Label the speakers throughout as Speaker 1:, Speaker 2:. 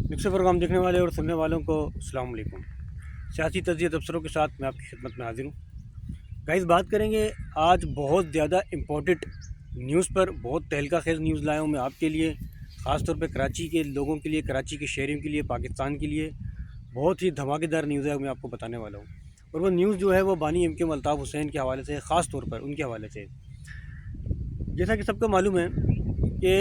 Speaker 1: Mixer programme देखने वाले और सुनने वालों को अस्सलाम वालेकुम। सियासी तजिया तबसरों के साथ मैं आपकी खिदमत में हाजिर हूँ। गाइस, बात करेंगे आज बहुत ज़्यादा इम्पोर्टेंट न्यूज़ पर। बहुत तहलका खेज़ न्यूज़ लाया हूँ मैं आपके लिए, ख़ास तौर पे कराची के लोगों के लिए, कराची के शहरियों के लिए, पाकिस्तान के लिए। बहुत ही धमाकेदार न्यूज़ है, मैं आपको बताने वाला हूँ। और वो न्यूज़ जो है वो बानी एमकेएम अल्ताफ़ हुसैन के हवाले से है, ख़ास तौर पर उनके हवाले से। जैसा कि सबको मालूम है कि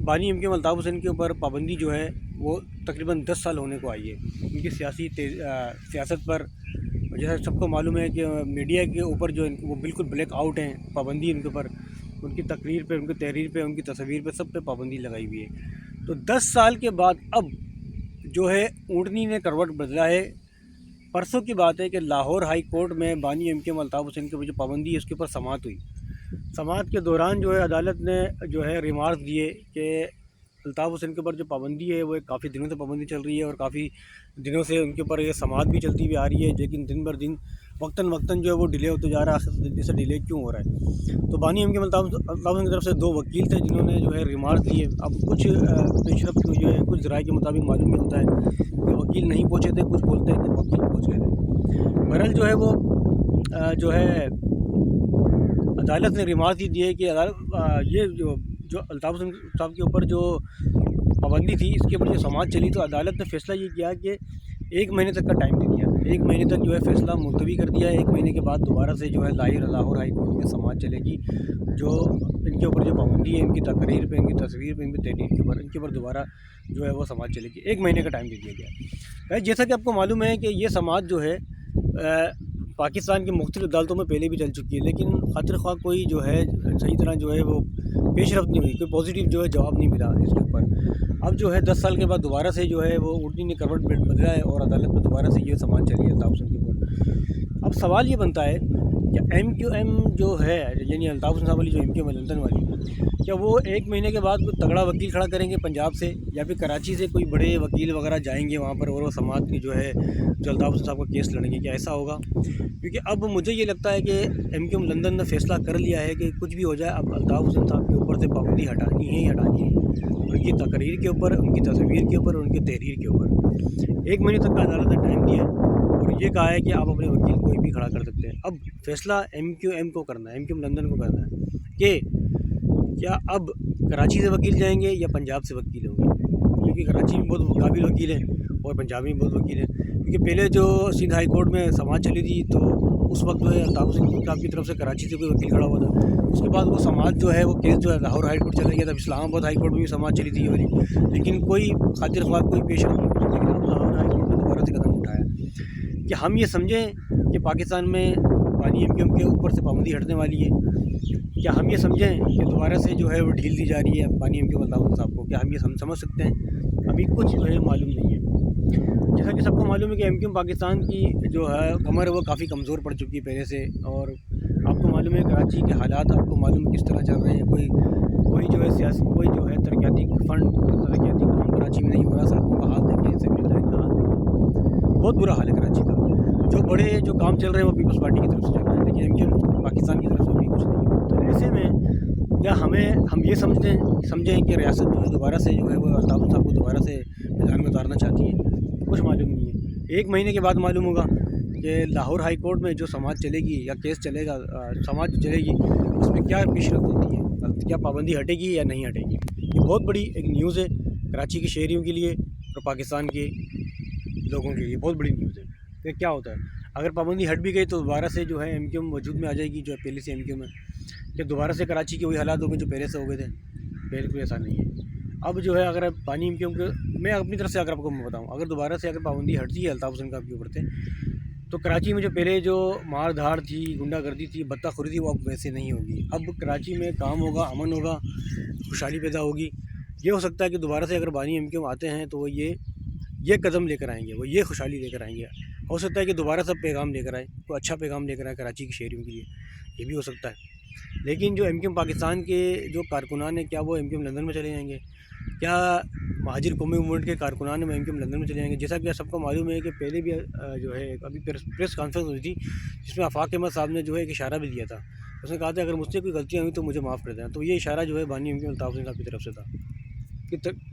Speaker 1: बानी एमकेएम अल्ताफ़ हुसैन के ऊपर पाबंदी जो है वो तकरीबन 10 साल होने को आई है। उनकी सियासत पर, जैसा सबको मालूम है कि मीडिया के ऊपर जो वो बिल्कुल ब्लैक आउट हैं, पाबंदी उनके ऊपर, उनकी तकरीर पे, उनकी तहरीर पे, उनकी तस्वीर पे, सब पे पाबंदी लगाई हुई है। तो 10 साल के बाद अब जो है ऊँटनी ने करवट बदला है। परसों की बात है कि लाहौर हाई कोर्ट में बानी एमकेएम अल्ताफ़ हुसैन के ऊपर जो पाबंदी है उसके ऊपर समाअत हुई। समाअत के दौरान जो है अदालत ने जो है रिमार्क दिए कि अल्ताफ़ हुसैन के ऊपर जो पाबंदी है वो काफ़ी दिनों से पाबंदी चल रही है और काफ़ी दिनों से उनके ऊपर ये समाअत भी चलती हुई आ रही है, लेकिन दिन बर दिन वक्तन जो है वो डिले होते जा रहा है। आखिर जैसे डिले क्यों हो रहा है? तो बानी एमकेएम अल्ताफ़ हुसैन की तरफ से 2 वकील थे जिन्होंने जो है रिमार्क दिए। अब कुछ पेशरफ्त जो है कुछ ज़राए के मुताबिक मालूम होता है कि वकील नहीं पहुँचे थे, कुछ बोलते हैं कि वकील पहुँच गए थे। बहरहाल जो है वो जो है अदालत ने रिमार्क ये दिए कि ये जो अल्ताफ़ हुसैन साहब के ऊपर जो पाबंदी थी इसके ऊपर जो समाअत चली, तो अदालत ने फ़ैसला ये किया कि 1 महीने तक का टाइम दे दिया। 1 महीने तक जो है फ़ैसला मुलतवी कर दिया है। 1 महीने के बाद दोबारा से जो है लाहौर हाई कोर्ट में समाअत चलेगी। जो इनके ऊपर जो पाबंदी है, इनकी तकरीर पे, इनकी तस्वीर पे, इनकी तहरीर के ऊपर, इनके ऊपर दोबारा जो है वो समाअत चलेगी। 1 महीने का टाइम दे दिया गया है। जैसा कि आपको मालूम है कि ये समाअत जो है पाकिस्तान की मुख्तलिफ़ अदालतों में पहले भी चल चुकी है, लेकिन खातिर ख्वाह कोई जो है सही तरह जो है वो पेशरफ्त नहीं हुई, कोई पॉजिटिव जो है जवाब नहीं मिला इसके ऊपर। अब जो है 10 साल के बाद दोबारा से जो है वो ऊँटनी ने करवट बदला है और अदालत में दोबारा से ये समाअत चली है अल्ताफ़ हुसैन के ऊपर। अब सवाल ये बनता है कि एमक्यूएम जो है, यानी अल्ताफ़ हुसैन साहब वाली जो एमक्यूएम है लंदन वाली, क्या वो 1 महीने के बाद कोई तगड़ा वकील खड़ा करेंगे पंजाब से, या फिर कराची से कोई बड़े वकील वगैरह जाएंगे वहाँ पर और वो समाअत की जो है जो अल्ताफ़ हुसैन साहब का केस लड़ेंगे? क्या ऐसा होगा? क्योंकि अब मुझे ये लगता है कि एमक्यूएम लंदन ने फ़ैसला कर लिया है कि कुछ भी हो जाए, अब अल्ताफ़ हुसैन साहब के ऊपर से पाबंदी हटानी है ही हटानी है। उनकी तकरीर के ऊपर, उनकी तस्वीर के ऊपर, उनकी तहरीर के ऊपर 1 महीने तक का अदालत ने टाइम दिया है और ये कहा है कि आप अपने वकील कोई भी खड़ा कर सकते हैं। अब फैसला एमक्यूएम को करना है, एमक्यूएम लंदन को करना है कि क्या अब कराची से वकील जाएंगे या पंजाब से वकील होंगे, क्योंकि कराची में बहुत काबिल वकील हैं और पंजाब में बहुत वकील हैं। क्योंकि पहले जो सिंध हाई कोर्ट में समाअत चली थी तो उस वक्त जो है अल्ताफ़ हुसैन साहब की तरफ से कराची से कोई वकील खड़ा हुआ था। उसके बाद वो समाअत जो है वो केस जो है लाहौर हाई कोर्ट चला गया था। इस्लामाबाद हाई कोर्ट में भी समाअत चली थी ये वाली, लेकिन कोई खातिर ख्वाह कोई पेशरफ्त नहीं हुई। लेकिन अब लाहौर हाई कोर्ट ने दोबारा से कदम उठाया कि हम ये समझें कि पाकिस्तान में बानी एमकेएम के ऊपर से पाबंदी हटने वाली है। क्या हम ये समझें कि दोबारा से जो है वो ढील दी जा रही है बानी एमकेएम अल्ताफ़ हुसैन साहब को? क्या हम ये समझ सकते हैं? अभी कुछ जो है मालूम नहीं है। जैसा कि सबको मालूम है कि एमक्यूएम पाकिस्तान की जो है कमर है वो काफ़ी कमज़ोर पड़ चुकी है पहले से, और आपको मालूम है कराची के हालात आपको मालूम है किस तरह चल रहे हैं। कोई जो है सियासी, कोई जो है तरक्याती फंड, तरक्याती काम कराची में नहीं हो रहा। सड़कों का हाल देखिए, सिविल लाइन का हाल देखिए, बहुत बुरा हाल है कराची का। जो बड़े जो काम चल रहे हैं वो पीपल्स पार्टी की तरफ से चल रहे हैं, लेकिन एमक्यूएम पाकिस्तान की तरफ से भी कुछ नहीं है। तो ऐसे में क्या हम ये समझें कि रियासत जो है दोबारा से जो है वो अल्ताफ़ हुसैन साहब को दोबारा से मैदान में उतारना चाहती है? कुछ मालूम नहीं है। 1 महीने के बाद मालूम होगा कि लाहौर हाई कोर्ट में जो समाअत चलेगी या केस चलेगा, समाअत चलेगी, उसमें क्या पेशरफ्त होती है, क्या पाबंदी हटेगी या नहीं हटेगी। ये बहुत बड़ी एक न्यूज़ है कराची के शहरियों के लिए और पाकिस्तान के लोगों के लिए, बहुत बड़ी न्यूज़ है कि क्या होता है। अगर पाबंदी हट भी गई तो दोबारा से जो है एमक्यूएम वजूद में आ जाएगी, जो पहले से एमक्यूएम है। कि दोबारा से कराची के वही हालात हो गए जो पहले से हो गए थे? बिल्कुल ऐसा नहीं है। अब जो है अगर बानी एमक्यूएम के, मैं अपनी तरफ से अगर आपको बताऊं, अगर दोबारा से अगर पाबंदी हटती है अल्ताफ़ हुसैन साहब के ऊपर से, तो कराची में जो पहले जो मार धाड़ थी, गुंडागर्दी थी, बत्ताखोरी थी, वो अब वैसे नहीं होगी। अब कराची में काम होगा, अमन होगा, खुशहाली पैदा होगी। ये हो सकता है कि दोबारा से अगर बानी एमक्यूएम आते हैं तो वो ये कदम लेकर आएंगे, वो ये खुशहाली लेकर आएंगे। हो सकता है कि दोबारा सब पैगाम लेकर आए, कोई अच्छा पैगाम लेकर आए कराची के शहरियों के लिए, ये भी हो सकता है। लेकिन जो एमक्यूएम पाकिस्तान के जो कारकुनान हैं, क्या वो एमक्यूएम लंदन में चले जाएंगे? क्या महाजिर कौमी मूवमेंट के कारकुनान में एमक्यूएम लंदन में चले जाएंगे? जैसा कि सबको मालूम है कि पहले भी जो है अभी प्रेस कॉन्फ्रेंस हुई थी जिसमें आफाक अहमद साहब ने जो है एक इशारा भी दिया था। उसने कहा था अगर मुझसे कोई गलतियाँ हुई तो मुझे माफ़ कर देना। तो ये इशारा जो है बानी एमक्यूएम अल्ताफ़ हुसैन साहब की तरफ से था,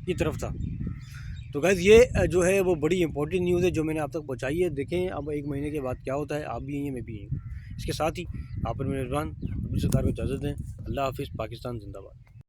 Speaker 1: की तरफ था। تو گائز یہ جو ہے وہ بڑی امپورٹنٹ نیوز ہے جو میں نے آپ تک پہنچائی ہے. دیکھیں اب 1 مہینے کے بعد کیا ہوتا ہے. آپ بھی یہیں ہیں، میں بھی یہیں ہوں. اس کے ساتھ ہی آپ پر مہربان اپنی سرکار کو اجازت دیں. اللہ حافظ. پاکستان زندہ باد.